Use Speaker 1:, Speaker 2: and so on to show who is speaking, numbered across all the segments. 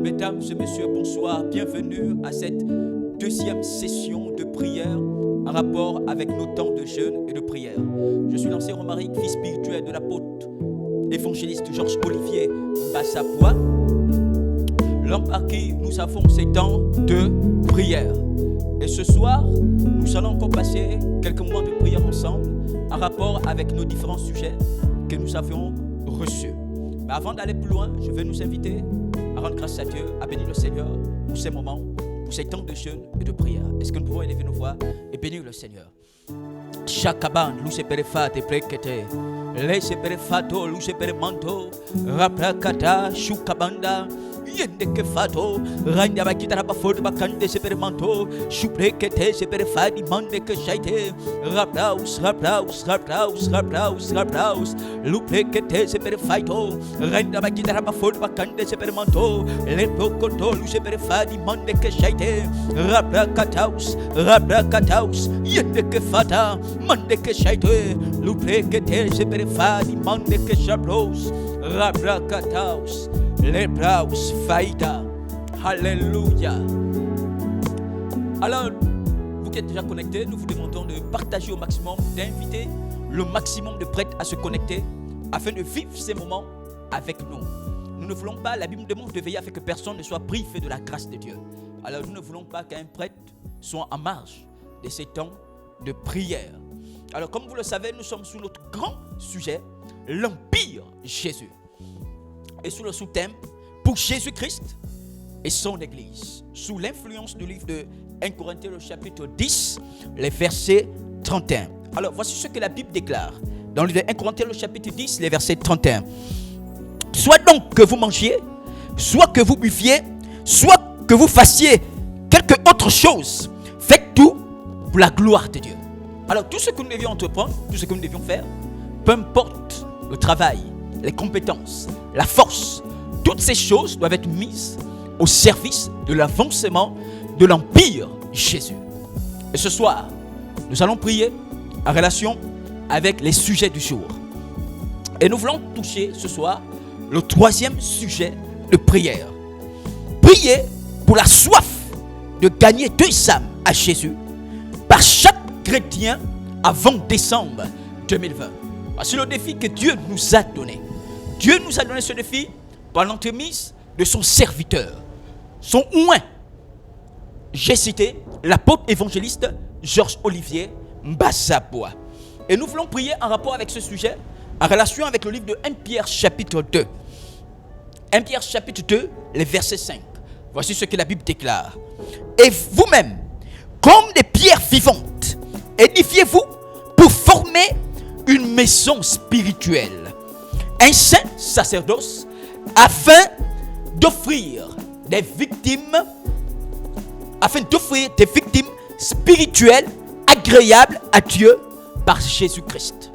Speaker 1: Mesdames et messieurs, bonsoir. Bienvenue à cette deuxième session de prière en rapport avec nos temps de jeûne et de prière. Je suis l'ancien Romaric, fils spirituel de l'apôtre évangéliste Georges Olivier Bassapois, l'homme par qui nous avons ces temps de prière. Et ce soir, nous allons encore passer quelques moments de prière ensemble en rapport avec nos différents sujets que nous avions reçus. Mais avant d'aller plus loin, je vais nous inviter à rendre grâce à Dieu, à bénir le Seigneur pour ces moments, pour ces temps de jeûne et de prière. Est-ce que nous pouvons élever nos voix et bénir le Seigneur? Chakaban, luce perefate prekete, laisse perefato, luce peremanto, raprakata, shukabanda, yende kefato, randa bakita rabaford bakande se peremanto, shuprekete se perefadi mande ke shaite, raplaus, raplaus, raplaus, raplaus, raplaus, luprekete se perefaito, randa bakita rabaford bakande se peremanto, lepokoto, luce perefadi mande ke shaite, raprakataus, raprakataus, yende kefata. Mande que shaite, luple que te se perefadi, mande que chabros, rabracataus, lebraus, faïda, alléluia. Alors, vous qui êtes déjà connectés, nous vous demandons de partager au maximum, d'inviter le maximum de prêtres à se connecter afin de vivre ces moments avec nous. Nous ne voulons pas, la Bible nous demande de veiller afin que personne ne soit privé de la grâce de Dieu. Alors, nous ne voulons pas qu'un prêtre soit en marge de ces temps de prière. Alors, comme vous le savez, nous sommes sous notre grand sujet, l'Empire Jésus. Et sous le sous-thème, pour Jésus-Christ et son Église. Sous l'influence du livre de 1 Corinthiens, le chapitre 10, les versets 31. Alors, voici ce que la Bible déclare. Dans le livre de 1 Corinthiens, le chapitre 10, les versets 31. Soit donc que vous mangiez, soit que vous buviez, soit que vous fassiez quelque autre chose, faites tout pour la gloire de Dieu. Alors, tout ce que nous devions entreprendre, tout ce que nous devions faire, peu importe le travail, les compétences, la force, toutes ces choses doivent être mises au service de l'avancement de l'Empire Jésus. Et ce soir, nous allons prier en relation avec les sujets du jour. Et nous voulons toucher ce soir le troisième sujet de prière. Prier pour la soif de gagner 2 âmes à Jésus par chaque chrétien avant décembre 2020. Voici le défi que Dieu nous a donné. Dieu nous a donné ce défi par l'entremise de son serviteur, son oint. J'ai cité l'apôtre évangéliste Georges Olivier Bassapois. Et nous voulons prier en rapport avec ce sujet, en relation avec le livre de 1 Pierre chapitre 2. 1 Pierre chapitre 2, les versets 5. Voici ce que la Bible déclare. Et vous-même, comme des pierres vivantes, édifiez-vous pour former une maison spirituelle, un saint sacerdoce, afin d'offrir des victimes spirituelles agréables à Dieu par Jésus-Christ.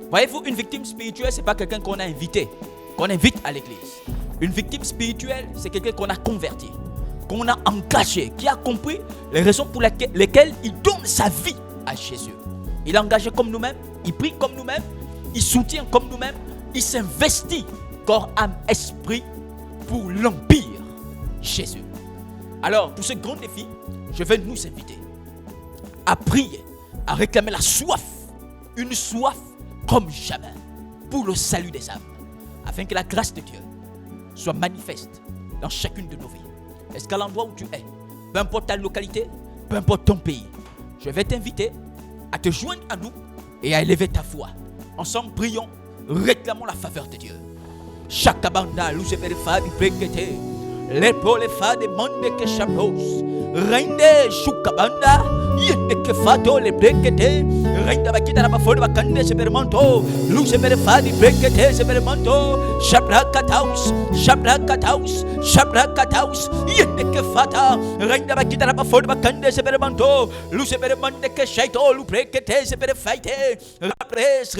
Speaker 1: Voyez-vous, une victime spirituelle, ce n'est pas quelqu'un qu'on a invité, qu'on invite à l'église. Une victime spirituelle, c'est quelqu'un qu'on a converti, qu'on a engagé, qui a compris les raisons pour lesquelles il donne sa vie à Jésus. Il est engagé comme nous-mêmes, il prie comme nous-mêmes, il soutient comme nous-mêmes, il s'investit corps, âme, esprit pour l'Empire Jésus. Alors, pour ce grand défi, je vais nous inviter à prier, à réclamer la soif, une soif comme jamais, pour le salut des âmes, afin que la grâce de Dieu soit manifeste dans chacune de nos vies. Est-ce qu'à l'endroit où tu es, peu importe ta localité, peu importe ton pays, je vais t'inviter à te joindre à nous et à élever ta foi. Ensemble, prions, réclamons la faveur de Dieu. Chakabanda, luceperifadi prekete, lepole fade mande que chapos, rende chukabanda, yende que fato le prekete, rende bakita la bafone bakande sepermanto, luceperifadi prekete sepermanto, chaprakataus, chaprakataus, chaprakataus, yende que fata, rende bakita la bafone bakande sepermanto, lucepermande que shaito, lu prekete seperfaite, rapres,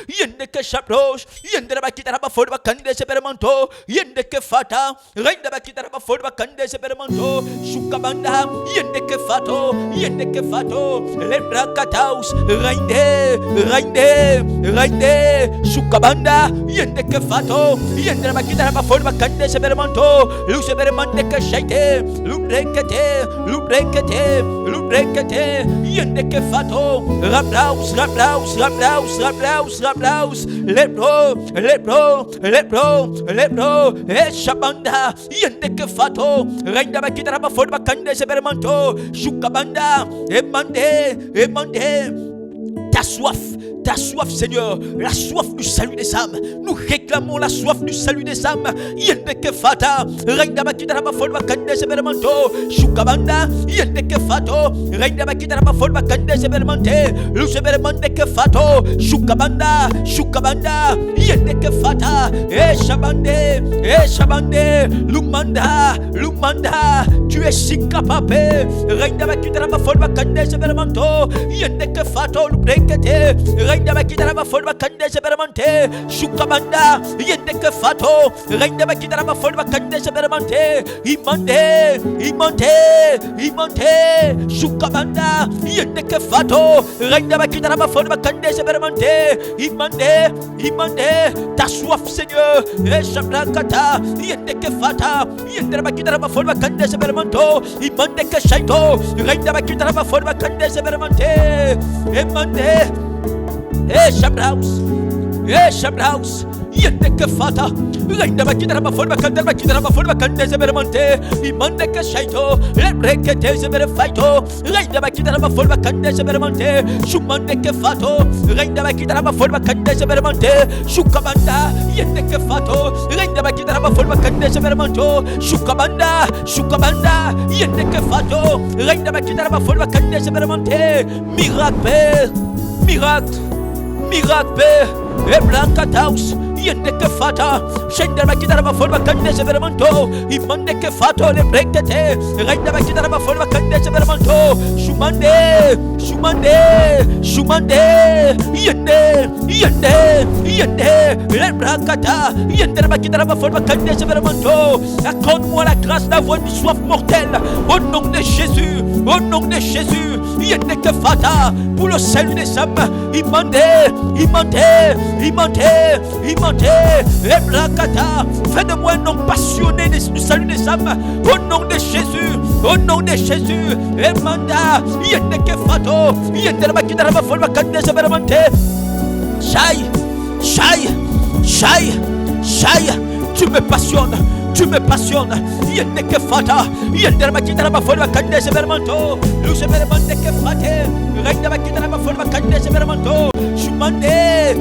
Speaker 1: yende que chapros, yende bakita la bafone bakande sepermanto, yende que fata, rende bakita la bafone bakande kande sebermanto, shukabanda, yende ke fato, lebrakataus, rainde, shukabanda, yende ke fato, yende bakita ba forma kande sebermanto, lu sebermande ke shaite, lubrekete, yende ke fato, rabraus, lebro, shabanda, yende ke fato, rainda bakita ba forma kande sebermanto, shukabanda, emande. Ta soif, Seigneur, la soif du salut des âmes. Nous réclamons la soif du salut des âmes. Yende ke fata, rainda bakita ba forma kande sebermanto, shukabanda, yende ke fato, rainda bakita ba forma kande sebermante, lu sebermande ke fato, shukabanda, yende ke fata, shabande, lumanda, tu es si capable, rainda bakita ba forma kande sebermanto, yende ke fato, lu brekete, rainda bakita ba forma kande sebermante, shukabanda, yende ke fato, rainda bakita ba forma kande sebermante, imante, shukabanda, yende ke fato, rainda bakita ba forma kande sebermante, imante, ta soif Seigneur, shabrakata, yende ke fata, yende bakita ba forma kande sebermanto, imante ke shaito, rainda bakita ba forma kande sebermante, imante, Shabraus, yende ke fata, rainda bakita ba forma kande sebermante, imande ke shaito, lebrekete seberfaito, rainda bakita ba forma kande sebermante, shumande ke fato, rainda bakita ba forma kande sebermante, shukabanda, yende ke fato, rainda bakita ba forma kande sebermanto, shukabanda, yende ke fato, rainda bakita ba forma kande sebermante, miracle, eblankataus, yende ke fata, shende bakita ba forma kande sebermanto, imande ke fato, le brekete, rainda bakita ba forma kande sebermanto, shumande, yende, le brakata, yende bakita ba forma kande sebermanto. Accorde-moi la grâce d'avoir une soif mortelle, au nom de Jésus, yende ke fata, pour le salut des âmes, imande, Ebrakata, fais de moi un homme passionné du salut des âmes, au nom de Jésus, Emanda, yende ke fato, yende bakita ba forma kande sebermante, Shai, tu me passionnes, yende ke fata, yende bakita ba forma kande sebermanto, lu sebermante ke fate, rainda bakita ba forma kande sebermanto, Shumande,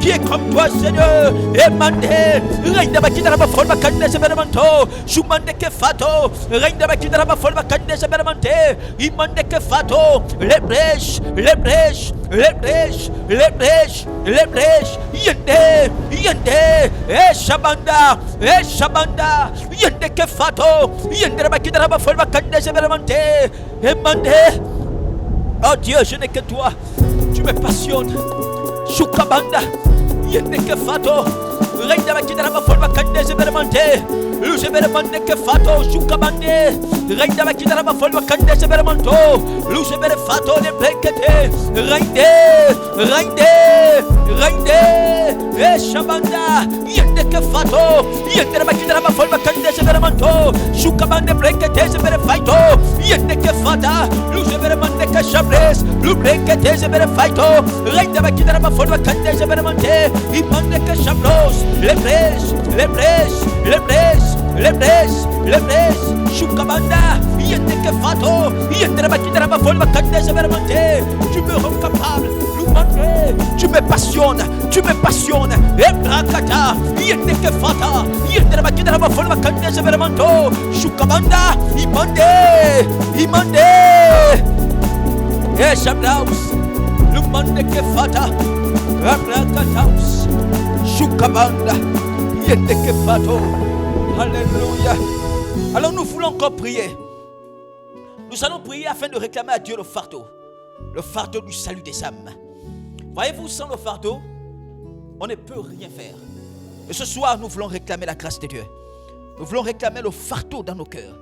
Speaker 1: qui est comme toi Seigneur, Emande, rainda bakita ba forma kande sebermanto, shumande ke fato, rainda bakita ba forma kande sebermante, imande ke fato, les brèches, yende, shabanda, yende ke fato, yende bakita ba forma kande sebermante, emande. Oh Dieu, je n'ai que toi, tu me passionnes. Shukabanda, yende ke fato, rainda bakita ba forma kande sebermante, lu sebermante ke fato, shukabande, rainda bakita ba forma kande sebermanto, lu seber fato le brekete, rainde, shabanda, yende ke fato, yende bakita ba forma kande sebermanto, shukabande brekete seber faito, yende ke fata, lu sebermante ke shabres, lu brekete seber faito, rainda bakita ba forma kande sebermante, imande ke shabros, les brèches, shukabanda, yende ke fato, yende bakita ba forma kande sebermante, tu me rends capable, lumande, tu me passionnes, ebrakata, yende ke fata, yende bakita ba forma kande sebermanto, shukabanda, imande, shabraus, lumande ke fata, ebrakataus, shukabanda, yende ke fato. Alléluia. Alors nous voulons encore prier. Nous allons prier afin de réclamer à Dieu le fardeau du salut des âmes. Voyez-vous, sans le fardeau, on ne peut rien faire. Et ce soir, nous voulons réclamer la grâce de Dieu. Nous voulons réclamer le fardeau dans nos cœurs.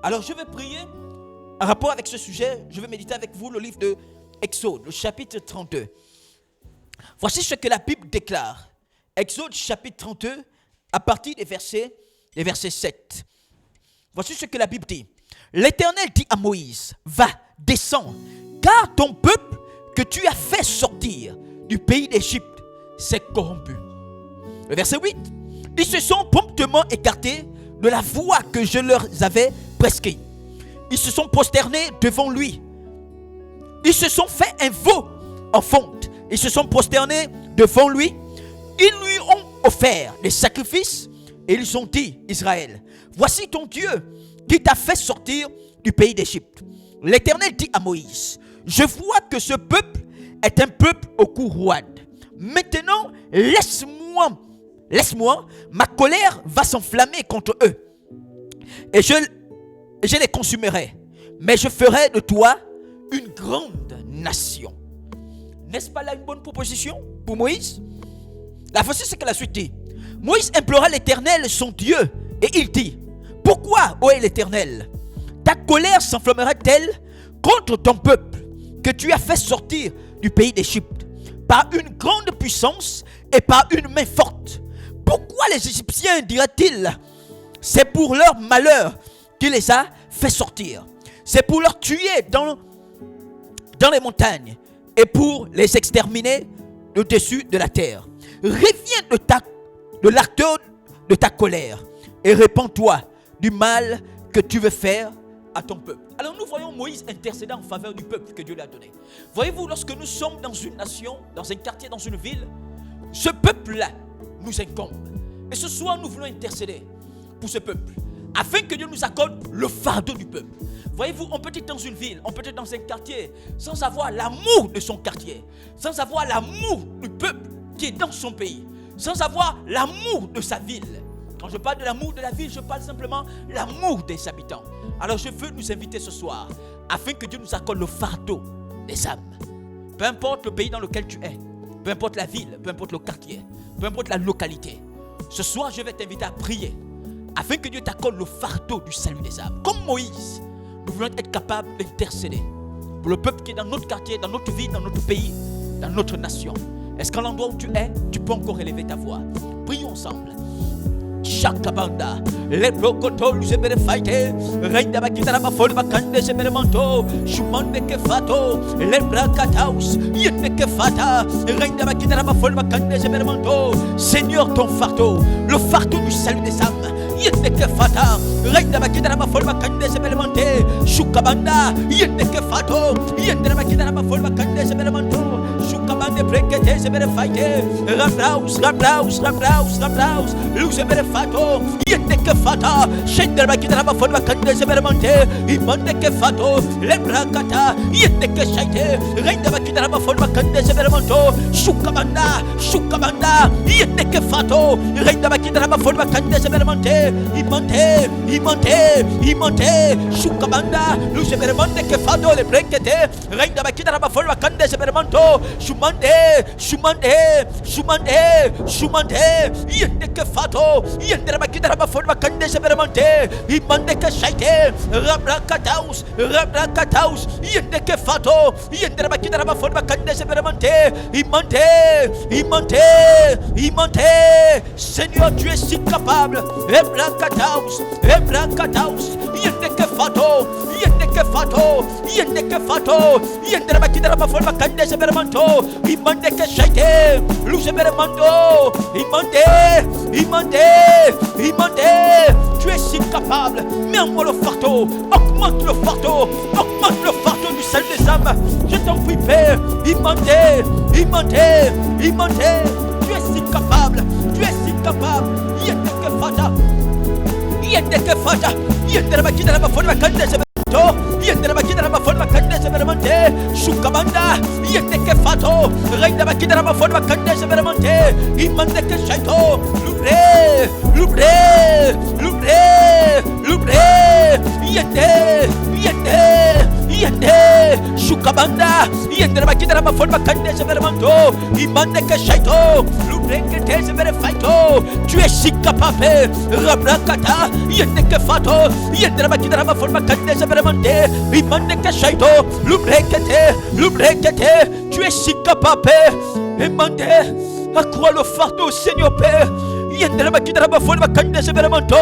Speaker 1: Alors je vais prier en rapport avec ce sujet. Je vais méditer avec vous le livre de Exode, le chapitre 32. Voici ce que la Bible déclare. Exode chapitre 32, à partir des versets 7. Voici ce que la Bible dit. L'Éternel dit à Moïse, va, descends, car ton peuple que tu as fait sortir du pays d'Égypte s'est corrompu. Le verset 8. Ils se sont promptement écartés de la voie que je leur avais prescrite. Ils se sont prosternés devant lui. Ils se sont fait un veau en fonte. Ils se sont prosternés devant lui. Ils lui ont offert des sacrifices et ils ont dit, Israël, voici ton Dieu qui t'a fait sortir du pays d'Égypte. L'Éternel dit à Moïse, je vois que ce peuple est un peuple au cou roide. Maintenant, laisse-moi, ma colère va s'enflammer contre eux. Et je les consumerai. Mais je ferai de toi une grande nation. N'est-ce pas là une bonne proposition pour Moïse? La voici ce que la suite dit. Moïse implora l'Éternel, son Dieu, et il dit, pourquoi, ô l'Éternel, ta colère s'enflammera-t-elle contre ton peuple que tu as fait sortir du pays d'Égypte par une grande puissance et par une main forte? Pourquoi les Égyptiens diraient-ils, c'est pour leur malheur qu'il les a fait sortir, c'est pour leur tuer dans les montagnes et pour les exterminer au-dessus de la terre. Reviens de l'ardeur de ta colère et répands-toi du mal que tu veux faire à ton peuple. Alors nous voyons Moïse intercéder en faveur du peuple que Dieu lui a donné. Voyez-vous, lorsque nous sommes dans une nation, dans un quartier, dans une ville, ce peuple-là nous incombe. Et ce soir, nous voulons intercéder pour ce peuple, afin que Dieu nous accorde le fardeau du peuple. Voyez-vous, on peut être dans une ville, on peut être dans un quartier, sans avoir l'amour de son quartier, sans avoir l'amour du peuple qui est dans son pays, sans avoir l'amour de sa ville. Quand je parle de l'amour de la ville, je parle simplement de l'amour des habitants. Alors je veux nous inviter ce soir, afin que Dieu nous accorde le fardeau des âmes. Peu importe le pays dans lequel tu es, peu importe la ville, peu importe le quartier, peu importe la localité. Ce soir, je vais t'inviter à prier, afin que Dieu t'accorde le fardeau du salut des âmes. Comme Moïse, nous voulons être capables d'intercéder pour le peuple qui est dans notre quartier, dans notre ville, dans notre pays, dans notre nation. Est-ce qu'à l'endroit où tu es, tu peux encore élever ta voix? Prions ensemble. Shakabanda, le blocoto, le zébere faite, reine d'abakita la bafole bakande zébere manto, shumande ke fato, le bracataus, yende ke fata, reine d'abakita la bafole bakande zébere manto. Seigneur, ton fardeau, le fardeau du salut des âmes, yende ke fata, reine d'abakita la bafole bakande zébere manto, shukabanda, yende ke fato, yende d'abakita la bafole bakande zébere manto, shukabande brekete zébere faite, rabraus, le zébere fato, yende ke fata, shender bakita la bafole bakande zébere manto, imande ke fato, le bracata, yende ke shaite, reine d'abakita la bafole bakande zébere manto, shukabanda, yende ke fato, reine d'abakita la bafole bakande zébere manto, imante, shukabanda, le zébere manto ke fato, le brekete, reine d'abakita la bafole bakande zébere manto, shumande, yende ke fato, yende bakita la bafole bakande zébere manto, imande ke shaite, rabrakataus, yende ke fato, yende bakita la bafole bakande zébere manto, imante, Seigneur, tu es si capable, ebrakataus, yende ke fato, yende bakita la bafole bakande zébere manto, imande ke shaite, lu zébere manto, imande, tu es si capable, mets-moi le fardeau, augmente le fardeau du salut des âmes, je t'en prie Père, imande, tu es si capable, yende ke fata, yende bakita la bafole bakande zébere manto, yende bakita la bafole bakande zébere manto, shukabanda, yende ke fato, reine bakita la bafole bakande zébere manto, imande ke shaito, l'ouvrez, yende, Shukabanda, Yendra Kidra Forma Kande Severmanto, Imande Kashaito, Lubreke Severfaito, tu es si capable, Rabrakata, Yendeke Fato, Yendra Kidra Forma Kande Severmante, Imande Kashaito, Lubreke, tu es si capable, Imande, à quoi le fardeau, Seigneur Père. Yendra Kidra Forma Kande Severmanto,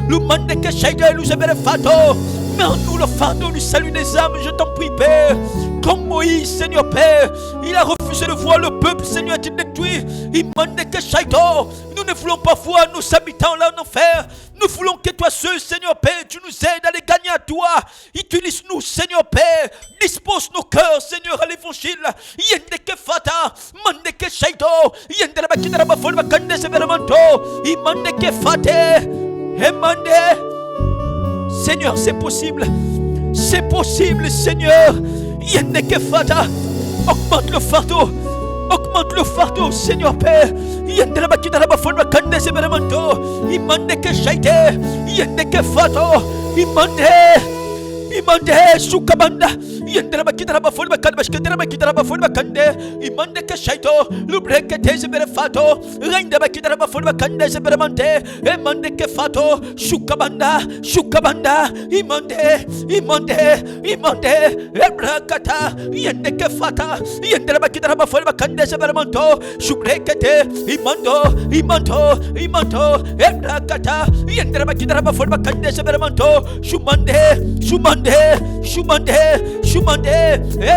Speaker 1: Lumande Kashaito, Luzeverfato. Mais en nous le fardeau du salut des âmes, je t'en prie, Père. Comme Moïse, Seigneur Père, il a refusé de voir le peuple, Seigneur, être détruit. Il m'a dit que Shaito, nous ne voulons pas voir nos habitants là en enfer. Nous voulons que toi seul, Seigneur Père, tu nous aides à les gagner à toi. Utilise-nous, Seigneur Père. Dispose nos cœurs, Seigneur, à l'évangile. Yendeke Fata, Mandeke Shaito, Yendeke Kidaraba Folma Kande Severmanto, Imandeke Fate, Emande. Seigneur, c'est possible. C'est possible, Seigneur. Yendeke Fata. Augmente le fardeau. Augmente le fardeau, Seigneur Père. Yendeke Kidaraba Folma Kande Severmanto, Imandeke Shaite, Yendeke Fato, Imande Sukabanda, Yendra Kidaraba Folma Kandra Kidaraba Folma Kande, Imandeke Shaito, Lubreke Severfato, Renda Kidaraba Folma Kande Severmante, Emandeke Fato, Shukabanda, Imande, Ebrakata, Yendeke Fata, Yendra Kidaraba Folma Kande Severmanto, Shubreke, Imando, Ebrakata, Yendra Kidaraba Folma Kande Severmanto, Shumande,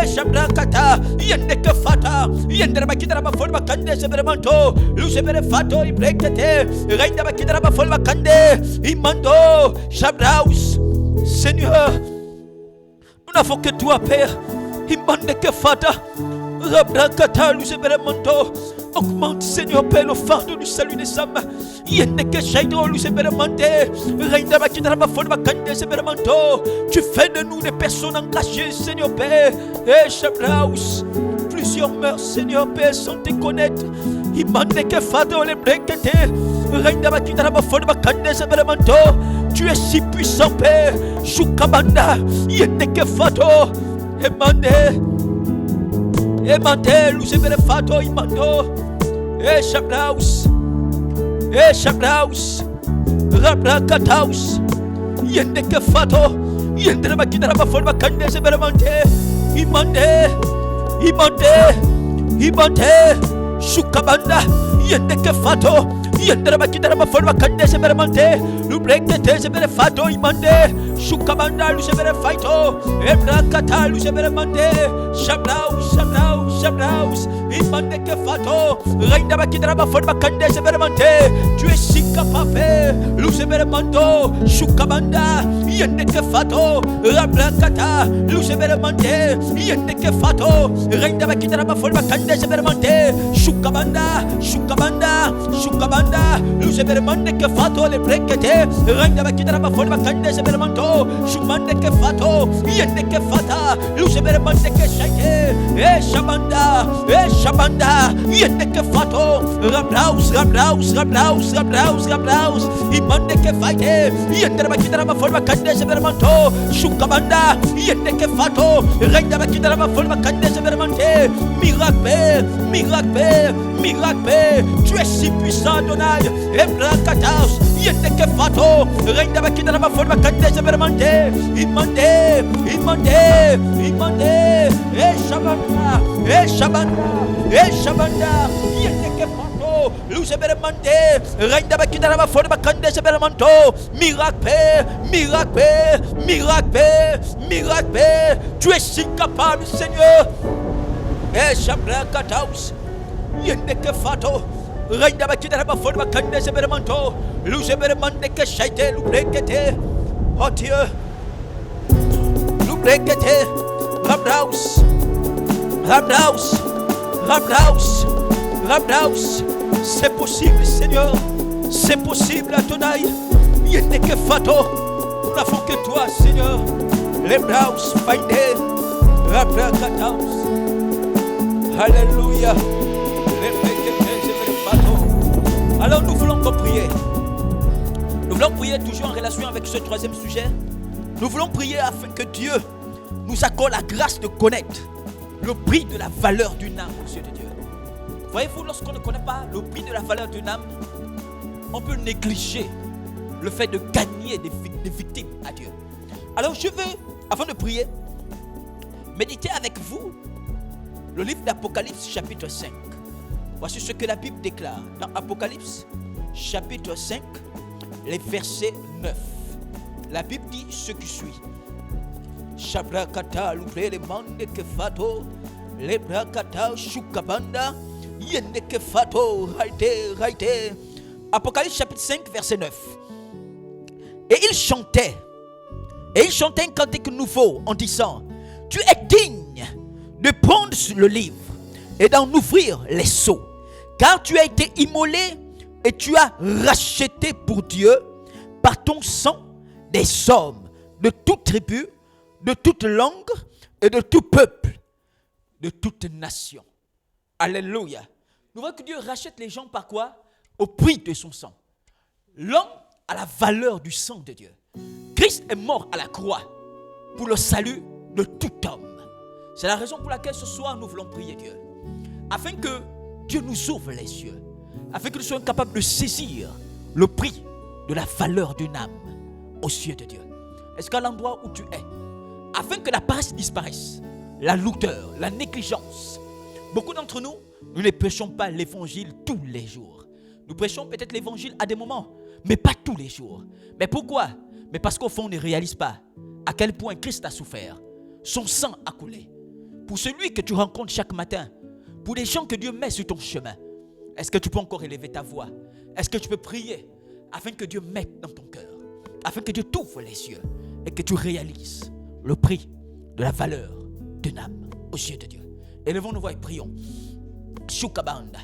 Speaker 1: Shabrakata, Yendeke Fata, Yendra Kidaraba Folma Kande Severmanto, Lucebere Fato, Ibrekete, Renda Kidaraba Folma Kande, Imando, Shabraus. Seigneur, nous n'avons que toi, Père. Imandeke Fata, Rabrakata, Lucebere Manto. Augmente, Seigneur Père, le fardeau du salut des âmes. Yendeke Shaito, Lucebere Mante, Renda Kidaraba Folma Kande Severmanto. Tu fais de nous des personnes engagées, Seigneur Père. Et Shabraus. Plusieurs mœurs, Seigneur Père, sans te connaître. Imandeke Fata, les Brekete, Renda Kidaraba Folma Kande Severmanto. Tu es si puissant, Père. Shukabanda, Yendeke Fato, Emande, Lucebere Fato, Imando, Shabraus, Rabrakataus, Yendeke Fato, Yendra Kidaraba Folma Kande Severmante, Imande, Shukabanda, Yendeke Fato, Yendra Kidaraba Folma Kande Severmante, Lubreke Severfato, Imande, Shukabanda, Lucebere Faito, Ebrakata, Lucebere Mande, Shabraus, Imandeke Fato, Renda Kidaraba Folma Kande Severmante. Tu es si capable, Lucebere Mando, Shukabanda, Yendeke Fato, Rabrakata, Lucebere Mande, Yendeke Fato, Renda Kidaraba Folma Kande Severmante, Shukabanda, Lucebere Mandeke Fato, le Brekete, Renda Kidaraba Folma Kande Severmanto, Shumandeke Fato, Yendeke Fata, Lucebere Mandeke Shaite, Shabanda, Yendeke Fato, Rablaus, Imandeke Faite, Yendera Kidaraba Folma Kande Severmanto, Shukabanda, Yendeke Fato, Renda Kidaraba Folma Kande Severmante, miracle, tu es si puissant, Donai, Ebrakataus, Yendeke Fato, Renda Kidaraba Folma Kande Severmante, Imande, Shabanda, Yendeke Fato, Lucebere Mante, Renda Kidaraba Folma Kande Severmanto, miracle, tu es si capable, Seigneur. Shabrakataus, Yendeke Fato, Renda Kidaraba Folma Kande Severmanto, Lucebere Mandeke Shaite, Lubrekete, oh Dieu, Lubrekete, Rablaus, c'est possible, Seigneur, c'est possible, Adonai, Yendeke Fato, nous n'avons que toi, Seigneur, Rablaus, Faide, Rabrakataus, Alléluia. Alors nous voulons prier. Nous voulons prier toujours en relation avec ce troisième sujet. Nous voulons prier afin que Dieu nous accorde la grâce de connaître le prix de la valeur d'une âme aux yeux de Dieu. Voyez-vous, lorsqu'on ne connaît pas le prix de la valeur d'une âme, on peut négliger le fait de gagner des victimes à Dieu. Alors je veux, avant de prier, méditer avec vous le livre d'Apocalypse chapitre 5. Voici ce que la Bible déclare dans Apocalypse chapitre 5, les versets 9. La Bible dit ce qui suit. Shabrakata l'ouvre les mandes que fato, les brakata shukabanda, yende que fato, raite. Apocalypse chapitre 5, verset 9. Et il chantait un cantique nouveau en disant: tu es digne de prendre le livre et d'en ouvrir les sceaux, car tu as été immolé et tu as racheté pour Dieu par ton sang des hommes de toute tribu, de toute langue et de tout peuple, de toute nation. Alléluia. Nous voyons que Dieu rachète les gens par quoi? Au prix de son sang. L'homme a la valeur du sang de Dieu. Christ est mort à la croix pour le salut de tout homme. C'est la raison pour laquelle ce soir nous voulons prier Dieu, afin que Dieu nous ouvre les yeux, afin que nous soyons capables de saisir le prix de la valeur d'une âme aux yeux de Dieu. Est-ce qu'à l'endroit où tu es, afin que la paresse disparaisse, la lourdeur, la négligence, beaucoup d'entre nous, nous ne prêchons pas l'évangile tous les jours. Nous prêchons peut-être l'évangile à des moments, mais pas tous les jours. Mais pourquoi? Mais parce qu'au fond, on ne réalise pas à quel point Christ a souffert. Son sang a coulé. Pour celui que tu rencontres chaque matin, pour les gens que Dieu met sur ton chemin, est-ce que tu peux encore élever ta voix? Est-ce que tu peux prier afin que Dieu mette dans ton cœur, afin que Dieu t'ouvre les yeux et que tu réalises le prix de la valeur d'une âme aux yeux de Dieu? Élevons nos voix et prions. Shukabanda.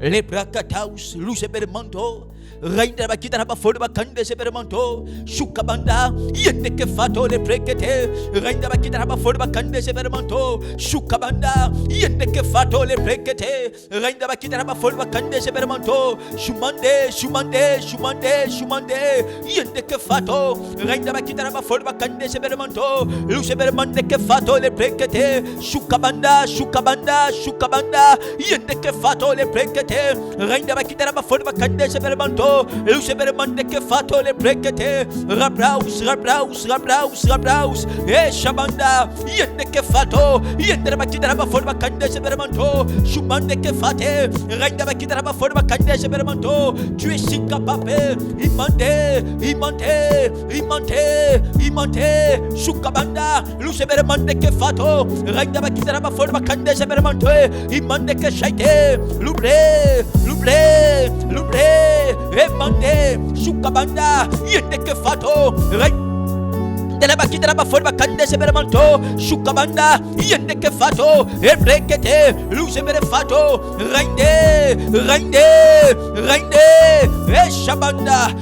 Speaker 1: Les bracataus, l'usebermanto, Rainda bakita ba folo bakande sebermanto, Shukabanda, yende ke fato le prekete, Rainda bakita ba folo bakande sebermanto, Shukabanda, yende ke fato le prekete, Rainda bakita ba folo bakande sebermanto, Shumande, yende ke fato, Rainda bakita ba folo bakande sebermanto, l'usebermande ke fato le prekete, Shukabanda, yende ke fato le prekete. Rainda bakita ba folo bakande sebermanto, l'usebermande ke fato le prekete, Rabraus, Shabanda, yende ke fato, yende bakita ba folo bakande sebermanto, Shumande ke fate, Rainda bakita ba folo bakande sebermanto. Tu es si capable, imante, Shukabanda, l'usebermande ke fato, Rainda bakita ba folo bakande sebermanto, imande ke shaite, Lubre, Emande, Shukabanda, yende ke fato, de la bakita la bafol bakande sebermanto, Shukabanda, yende ke fato, ebrekete, luzebere fato, Rainde, Shabanda,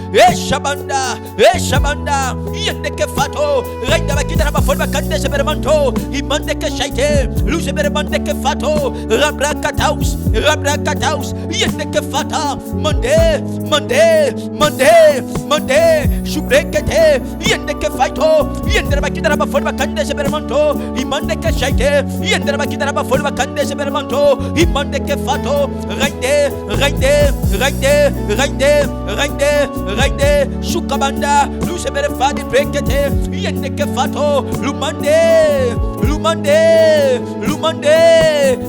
Speaker 1: yende ke fato, Rainde bakita la bafol bakande sebermanto, imande ke shaite, luzebere mande ke fato, rabrakataus, yende ke fata, mande, shubrekete, yende ke fato, yende bakita ba forma kande sebermanto, imande ke shaite, yende bakita ba forma kande sebermanto, imande ke fato, Rainde, Shukabanda, luzebere fadi prekete, yende ke fato, lumande,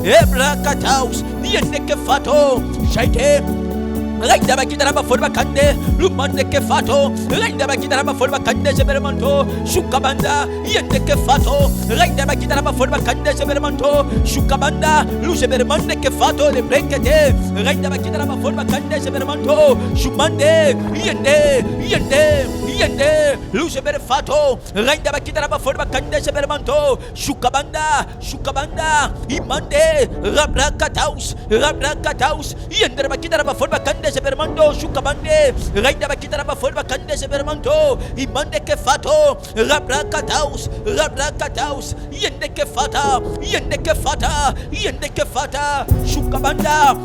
Speaker 1: ebrakataus, yende ke fato, shaite. Rainda bakita ba forma kande, lumande ke fato, Rainda bakita ba forma kande sebermanto, Shukabanda, yende ke fato, Rainda bakita ba forma kande sebermanto, Shukabanda, lusebermande ke fato le prekete, Rainda bakita ba forma kande sebermanto, Shumande, yende, luseber fato, Rainda bakita ba forma kande sebermanto, Shukabanda, imande, rabrakataus, yende bakita ba forma kande sebermanto, Shukabande, Rainda bakita ba forma kande sebermanto, imande ke fato, rabrakataus, yende ke fata, Shukabanda,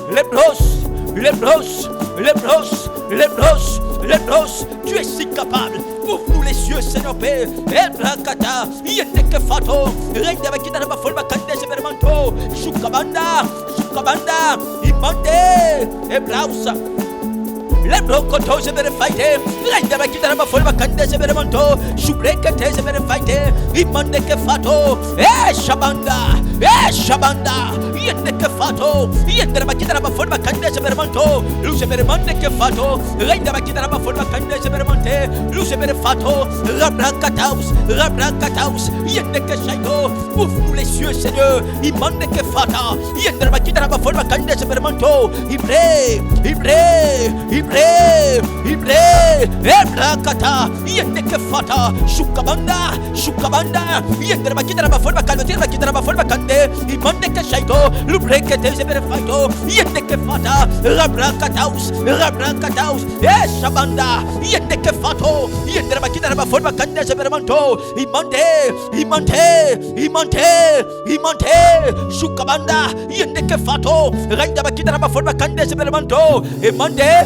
Speaker 1: lebros, tu es si capable. Ouvre-nous les yeux, Seigneur Père. Ebrakata, Yendeke Fato, Rende Bakita Bafolba Kande Severmanto, Shukabanda, Imande, Ebrausa. Le brocoto se vere fighte, rende la chitarra ma forma cande se vere manto, shubreke te se vere fighte, imande che fato, shabanda, yende che fato, yende la chitarra ma forma cande se vere manto, luce vere mande che fato, rende la chitarra ma forma cande se vere mante, luce vere fato, rabrakataus, yende che shaito, ouvre-nous les cieux Seigneur, imande che fata, yende la chitarra ma forma cande se vere manto, Ibre, Ebrakata, Yendeke Fata, Shukabanda, Yendere Bakidra Baforma Kalvatir, Bakidra Baforma Kande, Imandeke Shaito, Lubreke Tezebere Faito, Yendeke Fata, Rabrakataus, Shabanda, Yendeke Fato, Yendere Bakidra Baforma Kande Zebermanto, Imante, Shukabanda, Yendeke Fato, Randa Bakidra Baforma Kande Zebermanto, Emante,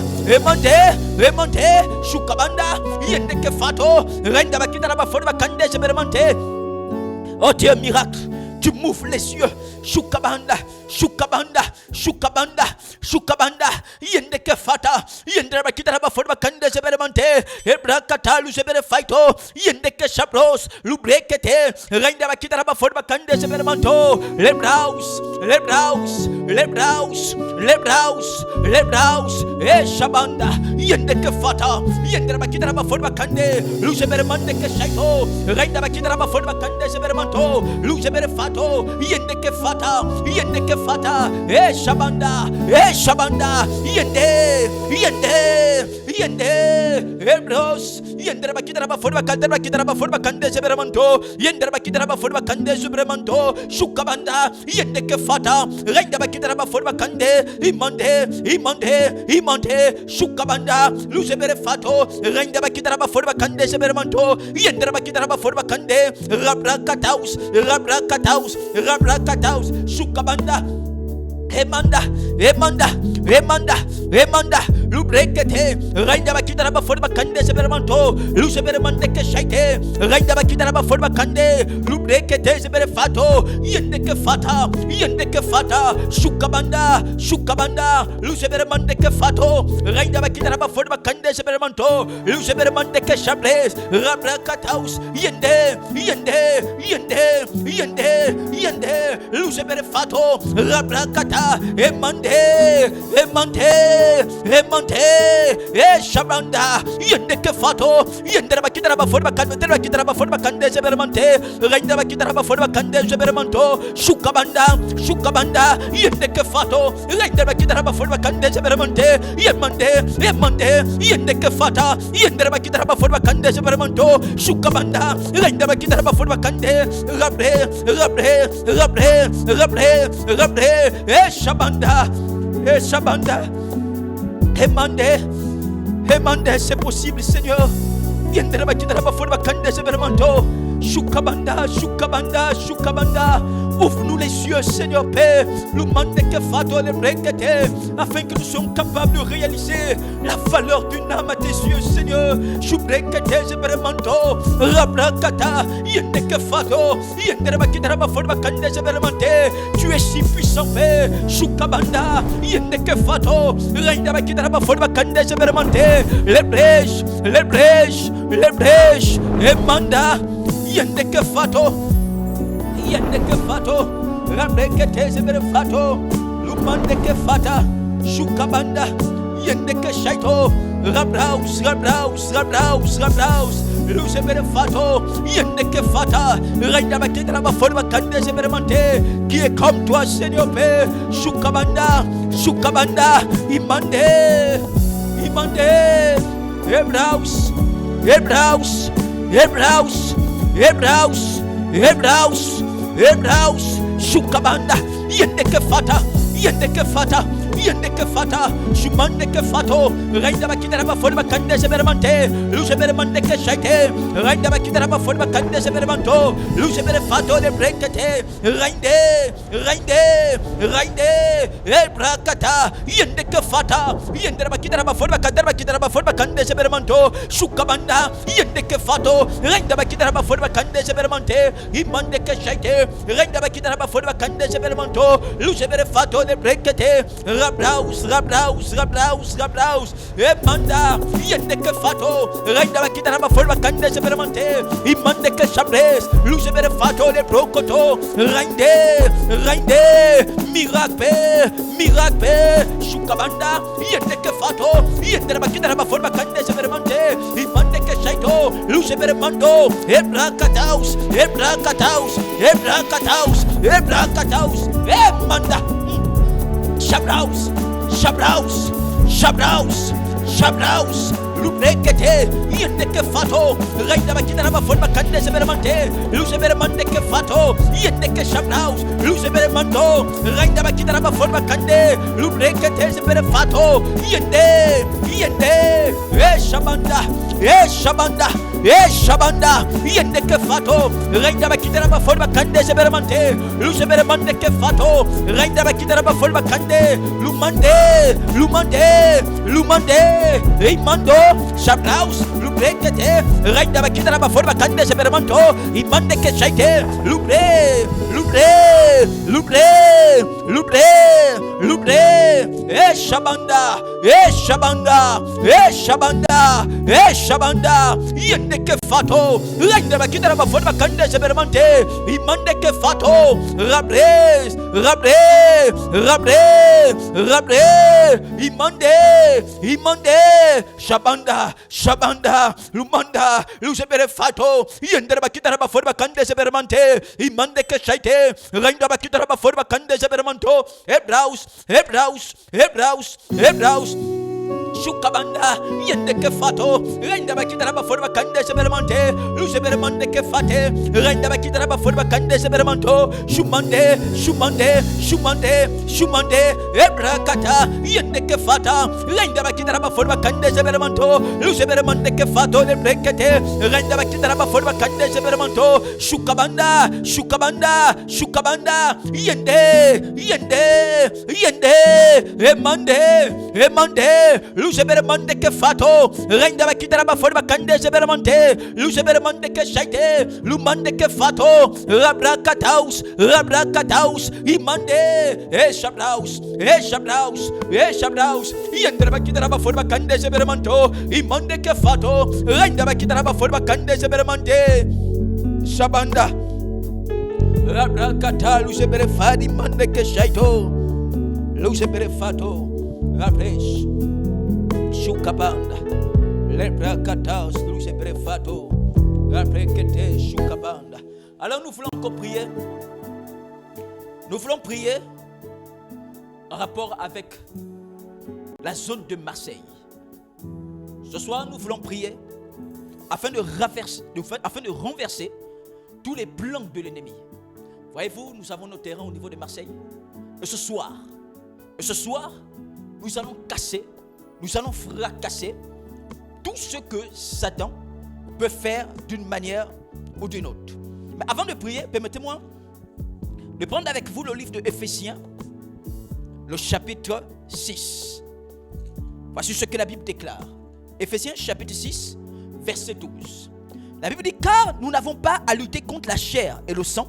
Speaker 1: Shukabanda, Yendeke Fato, Renda Bakita Baforma Kande Sebermante. Oh Dieu miracle, tu m'ouvres les yeux. Shukabanda, Yendeke Fata, Yendere Bakita Baforma Kande Sebermante, Ebrakata, Lucebere Faito, Yendeke Shabros, Lubrekete, Renda Bakita Baforma Kande Sebermanto, Lebraus, Shabanda, Yendeke Fata, Yendere Bakita Baforma Kande, Lucebere Mandeke Shaito, Renda Bakita Baforma Kande Sebermanto, Lucebere Fato, Yendeke Fata, Shabanda, Yende, Ebros, Yendere Bakita Baforma Kande Sebermanto, Yendere Bakita Baforma Kande Sebermanto, Shukabanda, Yendeke Fata, Renda Bakita Baforma Kande, Imante, Shukabanda, Lucebere Fato, Renda Bakita Baforma Kande Sebermanto, Yendere Bakita Baforma Kande, Rabrakataus, Shukabanda, Emanda, Lubrekete, Renda Bakita Baforma Kande Sebermanto, Lucebere Mandeke Shaite, Renda Bakita Baforma Kande, Lubrekete Sebere Fato, Yendeke Fata, Shukabanda, Lucebere Mandeke Fato, Renda Bakita Baforma Kande Sebermanto, Lucebere Mandeke Shables, Rabrakataus, Yende, Lucebere Fato, Rabrakata, Emante, Shabanda, Yendeke Fato, Yendere Bakita Baforma Kande Sebermante, Renda Bakita Baforma Kande Sebermanto, Shukabanda, Yendeke Fato, Renda Bakita Baforma Kande Sebermante, Yemande, Yendeke Fata, Yendere Bakita Baforma Kande Sebermanto, Shukabanda, Renda Bakita Baforma Kande, Rabre, Shabanda, Emande, c'est possible, Seigneur. Yendere Bakita Baforma Kande Sebermanto, Shukabanda, ouvre-nous les yeux, Seigneur Père, afin que nous soyons capables de réaliser la valeur d'une âme à tes yeux, Seigneur. Tu es si puissant, Père. Shukabanda, les brèches, Emanda, Yendeke Fato, Rabrekete Sebere Fato, Lumandeke Fata, Shukabanda, Yendeke Shaito, Rabraus, Lucebere Fato, Yendeke Fata, Raida Bakita Baforma Kande Sebermante, qui est comme toi, Seigneur Père, Shukabanda, Imande, Hebrews, Shukabanda, Yendeke Fata, yendeke fata, shumandeke fato, rainda bakidara bafolba kande sebermante, lusebermandeke shaite, rainda bakidara bafolba kande sebermanto, luseberfato de brekete, rainde, ebrakata, yendeke fata, yendera bakidara bafolba kande sebermanto, shukabanda, yendeke fato, rainda bakidara bafolba kande sebermante, imandeke shaite, rainda bakidara bafolba kande sebermanto, luseberfato de brekete, Rablaus, Emanda, Yendeke Fato, Rainda Bakidara Bafolba Kande Severamente, Imandeke Chabres, Lucebere Fato de Procoto, Rainde, Miracle, Shukabanda, Yendeke Fato, Yendere Bakidara Bafolba Kande Severamente, Imandeke Shaito, Lucebere Mando, Ebracataus, Emanda. Shabraus, Lubrekete, Yendeke Fato, Raida Bakidara Bafolba Kande Severamente, Lucebermandeke Fato, Yendeke Shabraus, Lucebermando, Raida Bakidara Bafolba Kande, Lubrekete Severfato, Yende, Shabanda, Yendeke Fato, Raida Bakidara Bafolba Kande Severamente, Lucebermandeke Fato, Raida Bakidara Bafolba Kande, Lumande, Imando, Shabraus, Lubrekete, Raida Bakidara Bafolba Kande Severmanto, Imandeke Shaite, Lubre, Shabanda, Yendeke Fato, Raida Bakidara Bafolba Kande Severmante, Imandeke Fato, Rabre, Imande, Shabanda, Lumanda, Lucebere Fato, Yendere Bakidara Bafolba Kande Severmante, Imandeke Shaite, Rainda Bakidara Bafolba Kande Severmanto, Hebrews, Shukabanda, Yendeke Fato, Rainda Bakidara Bafolba Kande Severmante, Lucebermandeke Fate, Rainda Bakidara Bafolba Kande Severmanto, Shumande, Ebrakata, Yendeke Fata, Rainda Bakidara Bafolba Kande Severmanto, Lucebermandeke Fato, de Brekete, Rainda Bakidara Bafolba Kande Severmanto, Shukabanda, Yende, Emande, Lucebermandeke Fato, Rainda Bakidara Bafolba Kande Severmante, Lucebermandeke Shaite, Lumandeke Fato, Rabrakataus, Imande, Shabraus, Yendra Bakidara Bafolba Kande Severmanto, Imandeke Fato, Rainda Bakidara Bafolba Kande Severmante, Shabanda, Rabrakata, Lucebere Fadi, Mandeke Shaito, Lucebere Fato, Rapresh, Shukabanda, Leprakataus, Lucebere Fato, Raprekete, Shukabanda. Alors nous voulons encore prier. Nous voulons prier en rapport avec la zone de Marseille. Ce soir, nous voulons prier afin de renverser tous les plans de l'ennemi. Voyez-vous, nous avons nos terrains au niveau de Marseille. Et ce soir, nous allons casser, nous allons fracasser tout ce que Satan peut faire d'une manière ou d'une autre. Mais avant de prier, permettez-moi de prendre avec vous le livre de Éphésiens, le chapitre 6. Voici ce que la Bible déclare. Éphésiens chapitre 6, verset 12. La Bible dit, car nous n'avons pas à lutter contre la chair et le sang,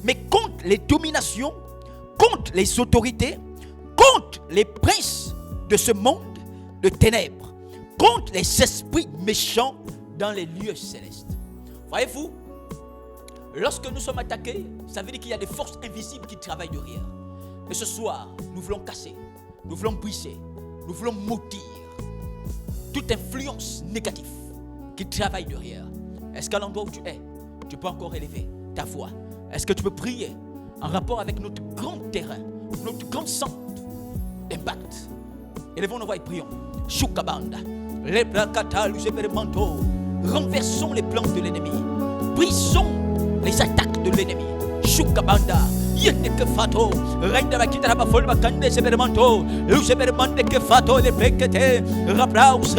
Speaker 1: mais contre les dominations, contre les autorités, contre les princes de ce monde de ténèbres, contre les esprits méchants dans les lieux célestes. Voyez-vous, lorsque nous sommes attaqués, ça veut dire qu'il y a des forces invisibles qui travaillent derrière. Et ce soir, nous voulons casser, nous voulons briser, nous voulons maudire toute influence négative qui travaille derrière. Est-ce qu'à l'endroit où tu es, tu peux encore élever ta voix? Est-ce que tu peux prier en rapport avec notre grand terrain, notre grand centre d'impact? Élevons nos voix et prions. Shukabanda, les brakata, l'useberemanto. Renversons les plans de l'ennemi. Brisons les attaques de l'ennemi. Shukabanda, yende que fato, renda la kita ba folba kande sebermanto, lusebermande que fato le pekete, rabraus,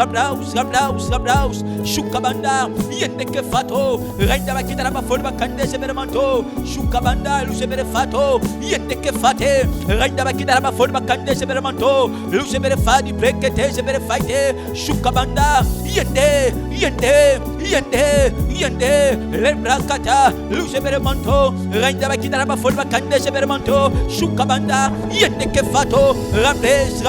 Speaker 1: shukabanda, yende que fato, renda la kita ba folba kande sebermanto, shukabanda, luseber fato, yende que fate, renda la kita ba folba kande sebermanto, luseber fadi pekete seber faite, shukabanda, yende, le brakata, lusebermanto, renda la kita ba folba kande sebermanto, shukabanda, yende que fato, rabres,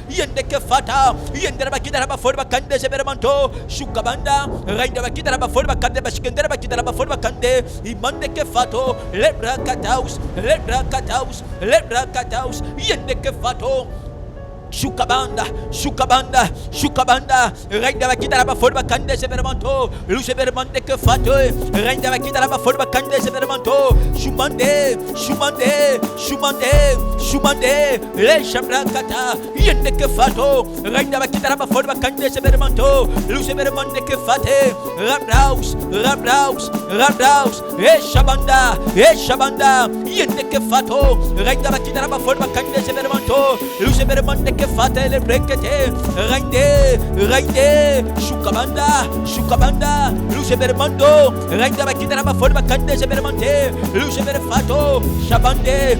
Speaker 1: yende que fata, yende la kita ba folba kande sebermanto, shukabanda, renda la kita ba folba kande bashkende la kita ba folba kande, imande que fato, le brakataus, yende que fato. Shukabanda, renda la kita ba folba kande sebermanto, lusebermande que fato, renda la kita ba folba kande sebermanto, shumande, le shabrakata, yende que fato, renda la kita ba folba kande sebermanto, lusebermande que fate, rabraus, shabanda, yende que fato, renda la kita ba folba kande sebermanto, lusebermande que fate le brekete, raide, shukabanda, lusebermando, raide la kita ba folba kande sebermante, luseber fato, shabande,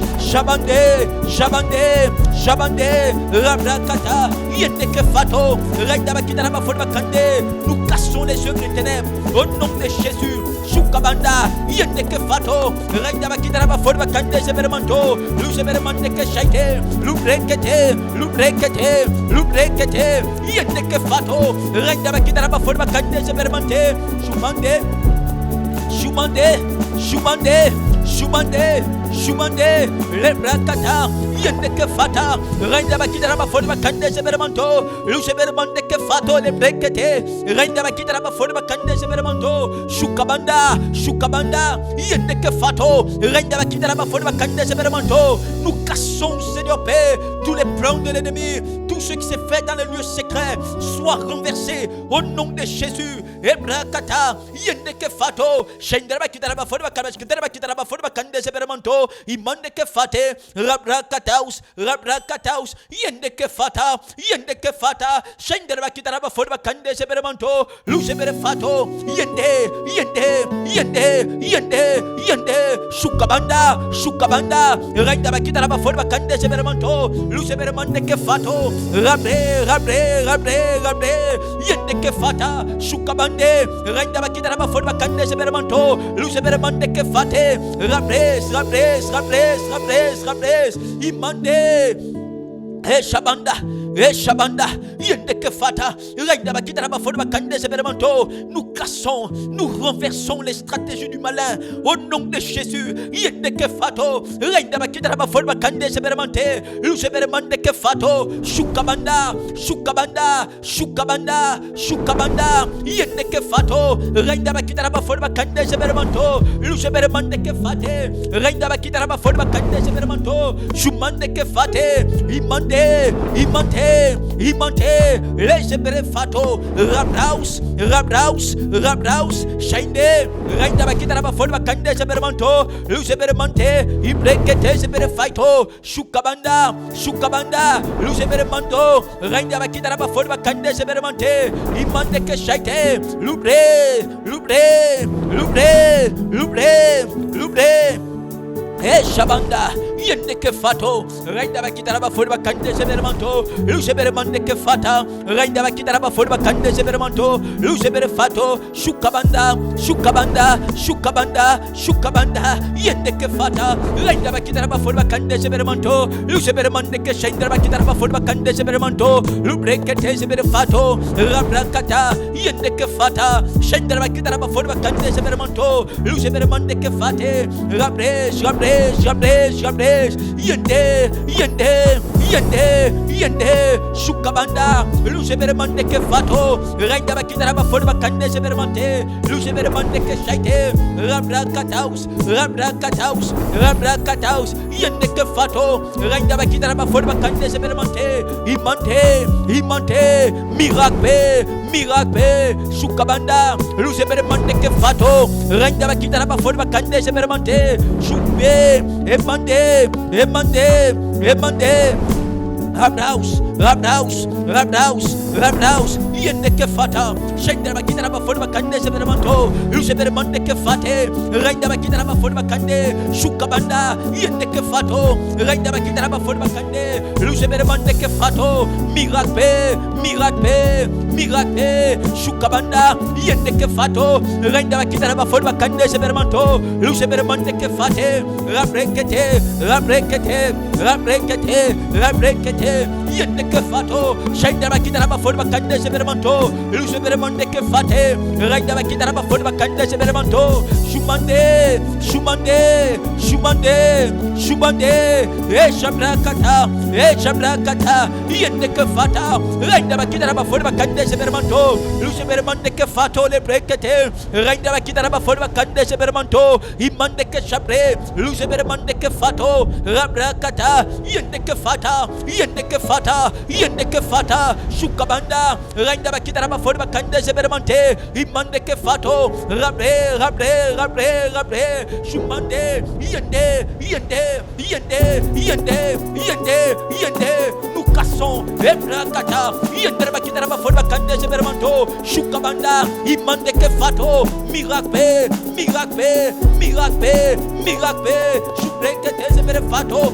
Speaker 1: rabrakata, yende que fato, raide la kita ba folba kande, nous cassons les œuvres des ténèbres, au nom de Jésus, shukabanda, yende que fato, raide la kita ba folba kande sebermanto, lusebermande que shaite, lubrekete, yende que fato, renda la kita ba folba kande sebermante, shumande, le brakata, yende que fata, renda la kita ba folba kande sebermanto, lusebermande que fato, le brekete, renda la kita ba folba kande sebermanto, shukabanda, yende que fato, renda la kita ba folba kande sebermanto. Nous cassons, Seigneur Père, tous les plans de l'ennemi, tout ce qui s'est fait dans les lieux secrets soit renversé au nom de Jésus. Ebrakata, yende que fato, shendera kita ba folba kande sebermanto, imande que fate, rabrakataus, yende que fata, shendera kita ba folba kande sebermanto, luseber fato, yende, shukabanda, renda ba kita ba folba kande sebermanto, lusebermande que fato, rabre, yende que fata, shukabande, renda ba kita ba folba kande sebermanto, lusebermande que fate, rabres, imande, Shabanda, yende que fata, renda ba kita ba folba kande sebermanto. Nous cassons, nous renversons les stratégies du malin au nom de Jésus. Yende que fato, renda ba kita ba folba kande sebermante, lusebermande que fato, shukabanda, yende que fato, renda ba kita ba folba kande sebermanto, lusebermande que fate, renda ba kita ba folba kande sebermanto, shumande que fate, imante, les ebere fato, rabraus, shainde, renda ba kita ba folba kande sebermanto, lusebermante, ibrekete sebere faito, shukabanda, lusebermanto, renda ba kita ba folba kande sebermante, imande que shaite, lubre. Shabanda, yende que fato, renda ba kita ba folba kande sebermanto, lusebermande que fata, renda ba kita ba folba kande sebermanto, luseber fato, shukabanda, yende que fata, renda ba kita ba folba kande sebermanto, lusebermande que shaindra ba kita ba folba kande sebermanto, lubrekete seber fato, rabrakata, yende que fata, shaindra ba kita ba folba kande sebermanto, lusebermande que fate, rabres, Yende, Shukabanda, Lucebermande que fato, Renda Bakidaba for Bakande Severmante, Lucebermande que shaite, Rabra Kataus, Yende que fato, Renda Bakidaba for Bakande Severmante, Imante, Miracle, Shukabanda, Lucebermande que fato, Renda Bakidaba for Bakande Severmante, Shukbe, Emande, Rabdaus, Yende que fata, Shenda Bakidara Forma Kande Severmanto, Lucebermande que fate, Renda Bakidara Forma Kande, Shukabanda, Yende que fato, Renda Bakidara Forma Kande, Lucebermande que fato, Miracle, Shukabanda, Yende que fato, Renda Bakidara Forma Kande Severmanto, Lucebermande que fate, Rabrekete, Yende que fato, Shenda Bakidara Forma Kande Severmanto, Lucebermande que fate, Renda Bakidara Forma Kande Severmanto, Shumande, Shabrakata, Yende que fata, Renda Bakidara Forma Kande Severmanto, Lucebermande que fato, le brekete, Renda Bakidara Forma Kande Severmanto, Imande que chabre, Lucebermande que fato, Rabrakata, Yende que fata, Shukabanda, Renda Bakidara Forma Kande Severmante, Imande que fato, Rabre, Shumande, Yende, nous cassons, Ebrakata, Yende Bakidara Forma Kande Severmanto, Shukabanda, Imande que fato, Miracle, Shubrekete Severfato,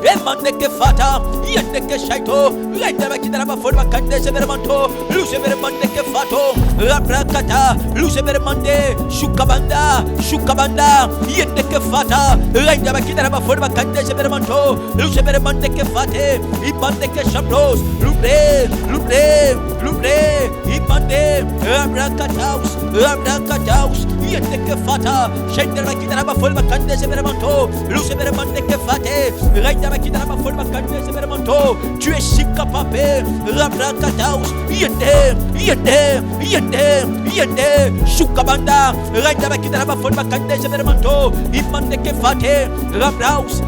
Speaker 1: Emande que fata, Yende que shaito, Renda Bakidara Forma Kande Severmanto, Lucebermande que fato, Rabrakata, Lucebermande, Shukabanda, Yende que fata, Renda Bakidara Forma Kande Severmanto, Lucebermande que fate, Imande que chapros, Lubre, Imande, Rabrakataus, Yende que fata, Shenda Bakidara Forma Kande Severmanto, Lucebermande que fate, Renda Bakidara Forma Kande Severmanto, tu es si capable, Rabrakataus, Yende, Shukabanda, Renda Bakidara Forma Kande Severmanto, Imande que fate, Rabdaus,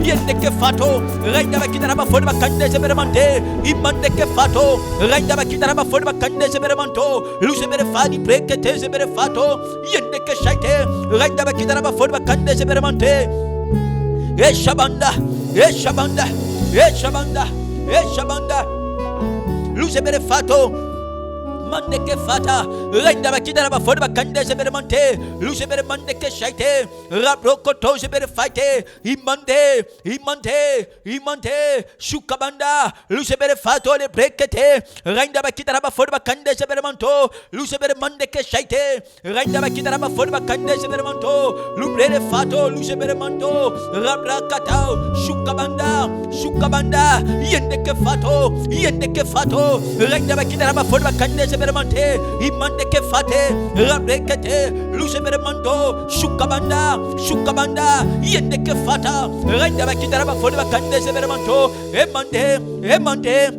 Speaker 1: Yende que fato, Renda Bakidara Forma Kande Severmante, Imande que fato, Renda Bakidara Forma Kande Severmanto, Luceberfadi Brekete Severfato, Yende que shaite, Renda Bakidara Forma Kande Severmante, Shabanda, Luceberfato, Mande que fata, Renda Bakidara Forma Kande Severmante, Lucebermande que shaite, Rabrokoto Severfaite, Imande, Shukabanda, Luceberfato le brekete, Renda Bakidara Forma Kande Severmanto, Lucebermande que shaite, Renda Bakidara Forma Kande Severmanto, Lubre fato, Lucebermanto, Rabrakata, Shukabanda, Yende que fato, Renda Bakidara Forma Kande Severmante, Imande que fate, Rabrekete, Lucebermanto, Shukabanda, Yende que fata, Renda Bakidara Forma Kande Severmanto, Emande,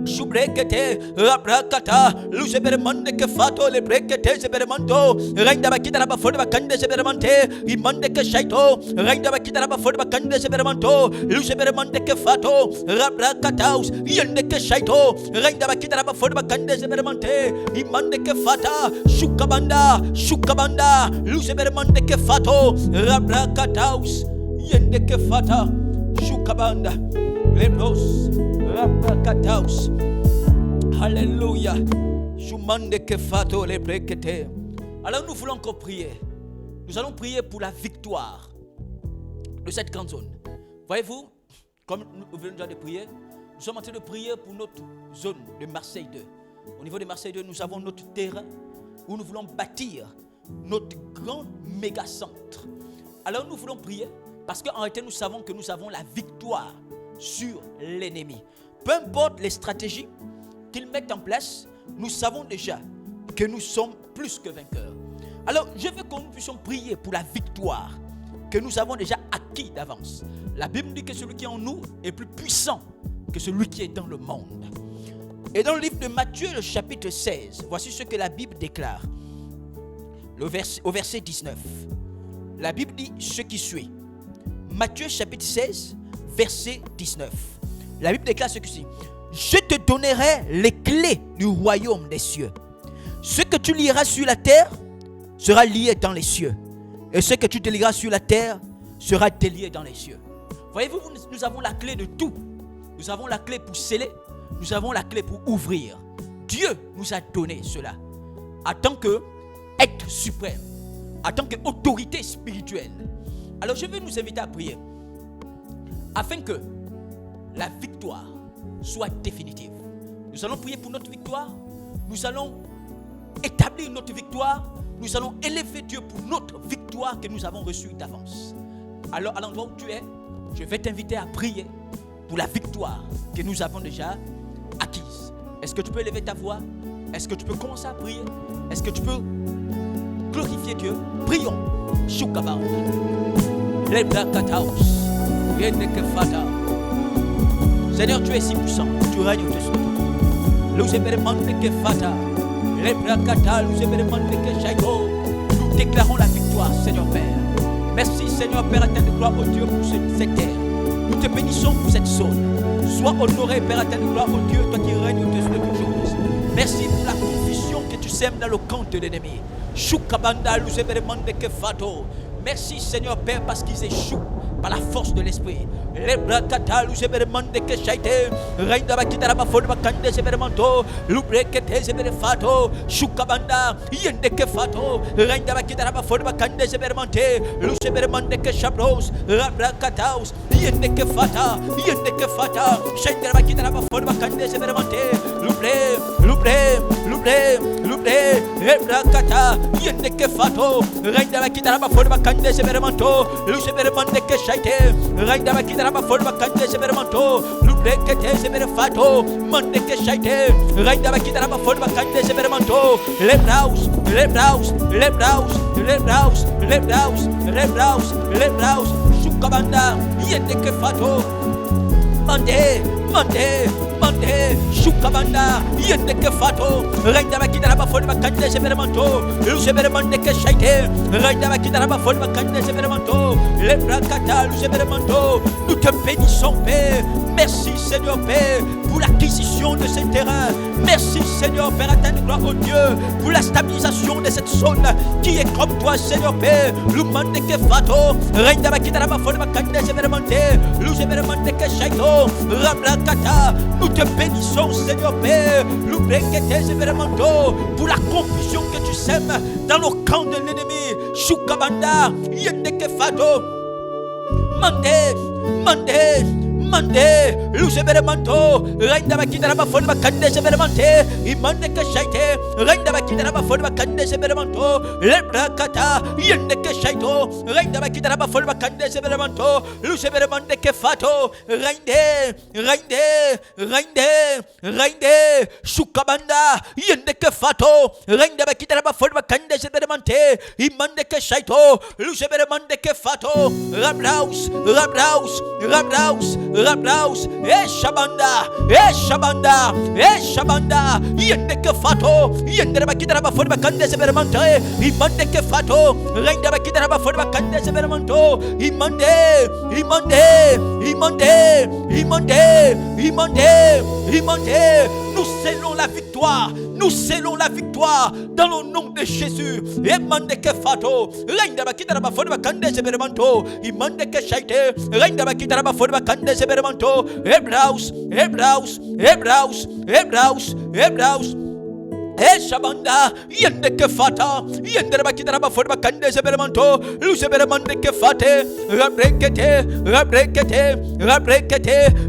Speaker 1: Shubrekete, Rabrakata, Lucebermande que fato, le brekete Severmanto, Renda Bakidara Forma Kande Severmante, Imande que shaito, Renda Bakidara Forma Kande Severmanto, Lucebermande que fato, Rabrakataus, Yende que shaito, Renda Bakidara Forma Kande Severmante, Imande que fata, Shukabanda, Lucebermande que fato, Rabrakataus, Yende que fata, Shukabanda, Lebros, Rabrakataus. Alléluia. Shumande que fato le brekete. Alors nous voulons encore prier. Nous allons prier pour la victoire de cette grande zone. Voyez-vous, comme nous venons déjà de prier, nous sommes en train de prier pour notre zone de Marseille 2. Au niveau de Marseille 2, nous avons notre terrain où nous voulons bâtir notre grand méga centre. Alors nous voulons prier parce qu'en réalité nous savons que nous avons la victoire sur l'ennemi. Peu importe les stratégies qu'ils mettent en place, nous savons déjà que nous sommes plus que vainqueurs. Alors, je veux que nous puissions prier pour la victoire que nous avons déjà acquis d'avance. La Bible dit que celui qui est en nous est plus puissant que celui qui est dans le monde. Et dans le livre de Matthieu, le chapitre 16, voici ce que la Bible déclare. Au verset 19, la Bible dit ce qui suit. Matthieu chapitre 16, verset 19. La Bible déclare ce qui suit. Je te donnerai les clés du royaume des cieux. Ce que tu lieras sur la terre sera lié dans les cieux. Et ce que tu délieras sur la terre sera délié dans les cieux. Voyez-vous, nous avons la clé de tout. Nous avons la clé pour sceller. Nous avons la clé pour ouvrir. Dieu nous a donné cela. En tant qu'être suprême. En tant qu'autorité spirituelle. Alors je vais nous inviter à prier. Afin que la victoire soit définitive. Nous allons prier pour notre victoire. Nous allons établir notre victoire. Nous allons élever Dieu pour notre victoire que nous avons reçue d'avance. Alors à l'endroit où tu es, je vais t'inviter à prier pour la victoire que nous avons déjà acquise. Est-ce que tu peux élever ta voix? Est-ce que tu peux commencer à prier? Est-ce que tu peux glorifier Dieu? Prions. Shukabanda. Lebrakataos. Yendekefata. Seigneur, tu es si puissant. Tu règnes au-dessus de tout. Lusebere-mande-kefata. Nous déclarons la victoire, Seigneur Père. Merci, Seigneur Père, éternel de gloire, au Dieu, pour cette terre. Nous te bénissons pour cette zone. Sois honoré, Père, éternel de gloire, au Dieu, toi qui règnes au-dessus de toutes choses. Merci pour la confusion que tu sèmes dans le camp de l'ennemi. Merci, Seigneur Père, parce qu'ils échouent par la force de l'esprit. Les brakata lusebermande que chaite reinda bakitara bafod bakande sebermanto lubrekete seberfato shukabanda yende que fato reinda bakitara bafod bakande sebermante lusebermande que chabros rabrakataus yende que fata chaite bakitara bafod bakande sebermante lubre rebrakata yende que fato reinda bakitara bafod bakande sebermanto lusebermande que chaite reinda bakitara bafod bakande sebermanto lubrekete seberfato mande que chaite reinda bakitara bafod bakande sebermanto lebraus shukabanda yende que fato Mande, shukabanda, yende que fato, reinda bakitara bafod bakande sebermanto, lusebermande que chaite, reinda bakitara bafod bakande sebermanto, lebrakata lusebermanto. Nous te bénissons, Père. Merci, Seigneur Père, pour l'acquisition de ces terrains. Merci, Seigneur Père, éternel gloire au Dieu, pour la stabilisation de cette zone qui est comme toi, Seigneur Père. Lumande que fato, reinda bakitara bafod bakande sebermante, lusebermande que chaito, rabrakata. Nous te bénissons, Seigneur Père, pour la confusion que tu sèmes dans le camp de l'ennemi. Shukabanda, Yendekefato, Mande, luseberemanto, reinda bakitara bafod bakande seberemante, imande que chaite, reinda bakitara bafod bakande seberemanto, lebrakata, yende que chaito, reinda bakitara bafod bakande seberemanto, luseberemande que fato, reinde, shukabanda, yende que fato, reinda bakitara bafod bakande seberemante, imande que chaito, luseberemande que fato, rabraus, Shabanda, yende que fato, yende bakitara bafod bakande seberemante, imande que fato, reinda bakitara bafod bakande seberemanto, imande. Nous scellons la victoire dans le nom de Jésus. Imande que fato, reinda bakitara bafod bakande seberemanto, imande que chaite, reinda bakitara bafod bakande seberemanto, Hebrews. Shabanda, yende que fata, yende bakitara bafod bakande sebermanto, lusebermande que fate, rabrekete,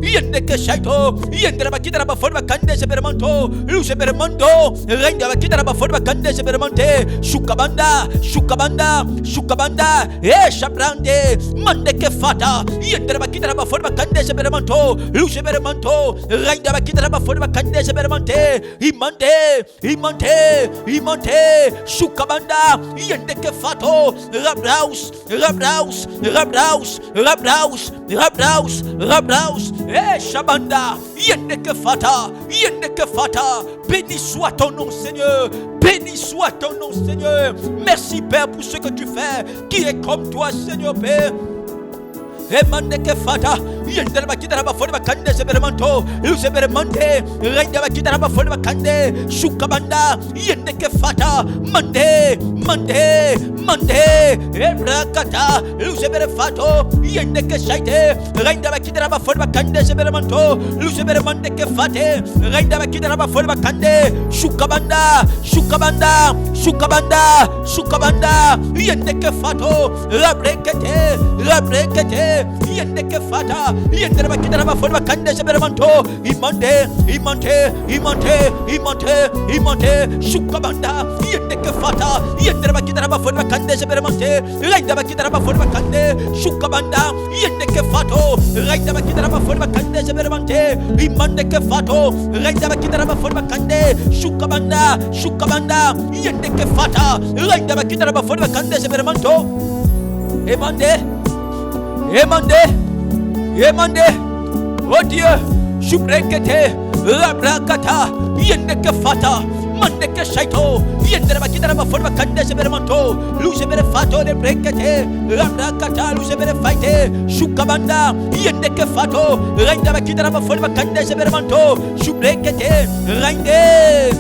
Speaker 1: yende que shaito, yende bakitara bafod bakande sebermanto, lusebermando, reinda bakitara bafod bakande sebermante, shukabanda, shabrande, mande que fata, yende bakitara bafod bakande sebermanto, lusebermanto, reinda bakitara bafod bakande sebermante, imande imante, shukabanda, yendeke fato, rabraus, shabanda, yendeke fata, béni soit ton nom Seigneur, béni soit ton nom Seigneur, merci Père pour ce que tu fais, qui est comme toi Seigneur Père. Emandeke fata, yendele bakidara bafone bakande seberemanto, luseberemande, rende bakidara bafone bakande, shukabanda, yendeke fata, mande, ebrakata, luseberefato, yendeke shaite, rende bakidara bafone bakande seberemanto, luseberemandeke fate, rende bakidara bafone bakande, shukabanda, yendeke fato, rabrekete, yendeke fata, yendere bakidara bafone bakande seberemanto, imante, shukabanda, yendeke fata, yendere bakidara bafone bakande seberemante, renda bakidara bafone bakande, shukabanda, yendeke fato, renda bakidara bafone bakande seberemante, imandeke fato, renda bakidara bafone bakande, shukabanda, yendeke fata, renda bakidara bafone bakande seberemanto, Emande, oh Dieu, Shubrekete, Rabrakata, Yendeke Fata, Mandeke Shaito, Yendere Bakidara Bafone Bakande Seberemanto, Lucebere Fato de Brekete, Rabrakata, Lucebere Faite, Shukabanda, Yendeke Fato, Renda Bakidara Bafone Bakande Seberemanto, Shubrekete, Rainde,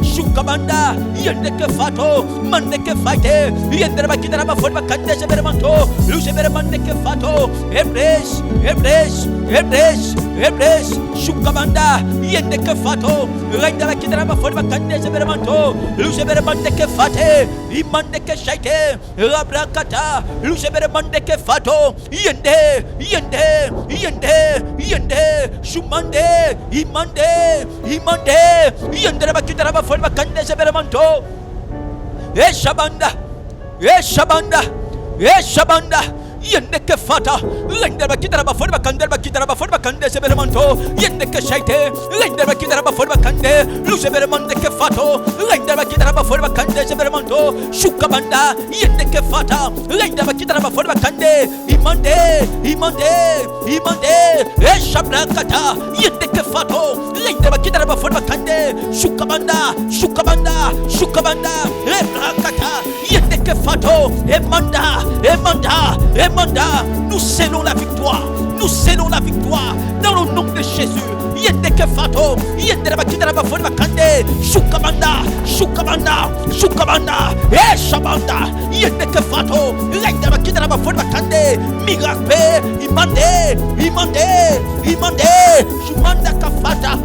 Speaker 1: Shukabanda, Yendeke Fato, Mandeke Faite, Yendere Bakidara Bafone Bakande Seberemanto, Lucebere Mandeke Fato, Ebres, Shukabanda, yendeke fato, renda la kidara bafone bakande seberemanto, lucebere mandeke fate, imandeke shaite, rabrakata, lucebere mandeke fato, yende, shumande, imande, yendere bakidara bafone bakande seberemanto, Shabanda, yendeke fata, renda bakidara bafone bakande seberemanto, yendeke shaite, renda bakidara bafone bakande, lucebere mandeke fato, renda bakidara bafone bakande seberemanto, shukabanda, yendeke fata, renda bakidara bafone bakande, imande, shabrakata, yendeke fato, renda bakidara bafone bakande, shukabanda, rebrakata, yendeke fato, emanda, nous scellons la victoire dans le nom de Jésus. Yendeke fato, yendere bakidara bafone bakande, shukabanda, shabanda, yendeke fato, renda bakidara bafone bakande, miracle, imande, shumanda kafata,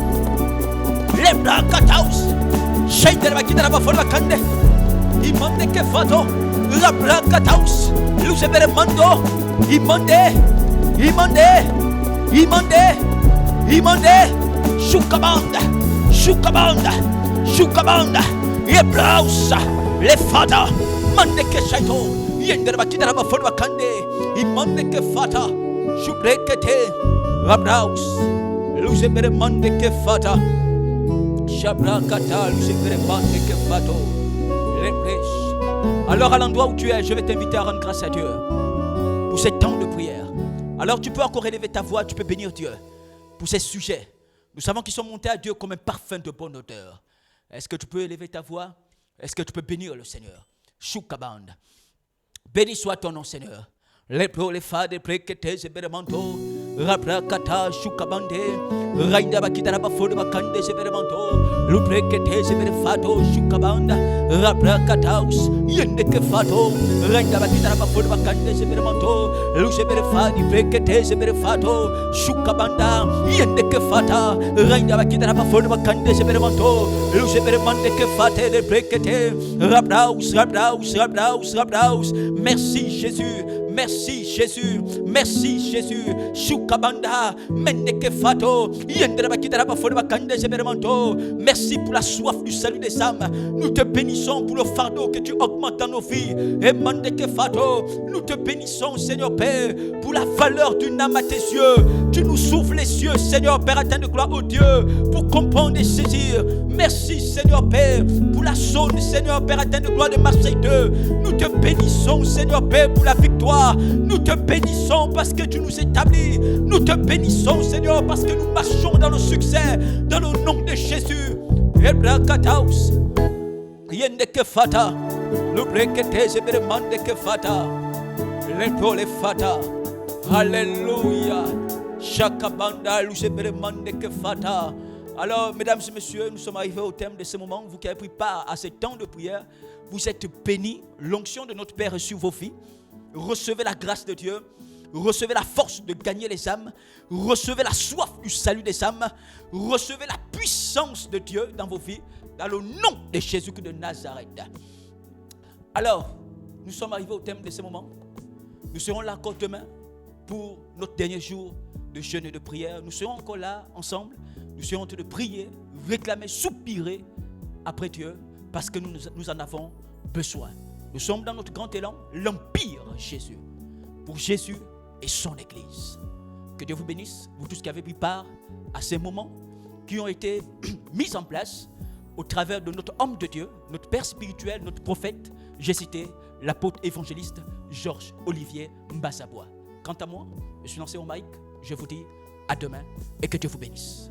Speaker 1: lebra kataus, shaidere bakidara bafone bakande, imande ke fato, labra kataus, lucebere mando, imande, shukabanda, yebrausa, le fata, mandeke shaito, yendere bakidara bafone bakande, imandeke fata, shubrekete, rabraus, lucebere mandeke fata, shabrakata, lucebere mandeke fato, lepresh. Alors à l'endroit où tu es, je vais t'inviter à rendre grâce à Dieu pour ces temps de prière. Alors tu peux encore élever ta voix, tu peux bénir Dieu pour ces sujets. Nous savons qu'ils sont montés à Dieu comme un parfum de bonne odeur. Est-ce que tu peux élever ta voix? Est-ce que tu peux bénir le Seigneur? Shukaband. Béni soit ton nom Seigneur. Les pro, les fa, les préquetés, les béremanto, Rabrakata, Shukabande, Rainda Bakidara Bafone Bakande, les béremanto, le préquetés, les bérefato, Shukabanda, Rabrakataus, Yendeke Fato, Rainda Bakidara Bafone Bakande, les béremanto, le bérefa, les préquetés, les bérefato, Shukabanda, Yendeke Fata, Rainda Bakidara Bafone Bakande, les béremanto, le béremandeke fate, les préquetés, Rabraus, merci Jésus. Merci Jésus. Shukabanda, mendeke fato, yendere bakidara bafone bakande seberemanto. Merci pour la soif du salut des âmes. Nous te bénissons pour le fardeau que tu augmentes dans nos vies. Et mandeke fato, nous te bénissons Seigneur Père pour la valeur d'une âme à tes yeux. Tu nous souffles les cieux, Seigneur Père, atteint de gloire, oh Dieu, pour comprendre et saisir. Merci, Seigneur Père, pour la zone, Seigneur Père, atteint de gloire de Marseille 2. Nous te bénissons, Seigneur Père, pour la victoire. Nous te bénissons parce que tu nous établis. Nous te bénissons, Seigneur, parce que nous marchons dans le succès, dans le nom de Jésus. Ebrakataus, yende que fata, le brekete zeberemande que fata, l'épole fata, alléluia, chakabanda luseberemande que fata. Alors, mesdames et messieurs, nous sommes arrivés au thème de ce moment. Vous qui avez pris part à ce temps de prière, vous êtes bénis. L'onction de notre Père est sur vos vies. Recevez la grâce de Dieu. Recevez la force de gagner les âmes. Recevez la soif du salut des âmes. Recevez la puissance de Dieu dans vos vies, dans le nom de Jésus-Christ de Nazareth. Alors, nous sommes arrivés au thème de ce moment. Nous serons là encore demain pour notre dernier jour de jeûne et de prière. Nous serons encore là ensemble. Nous serons en train de prier, réclamer, soupirer après Dieu parce que nous en avons besoin. Nous sommes dans notre grand élan, l'Empire Jésus, pour Jésus et son Église. Que Dieu vous bénisse, vous tous qui avez pris part à ces moments qui ont été mis en place au travers de notre homme de Dieu, notre Père spirituel, notre prophète. J'ai cité l'apôtre évangéliste Georges Olivier Mbassabois. Quant à moi, je suis lancé au mic, je vous dis à demain et que Dieu vous bénisse.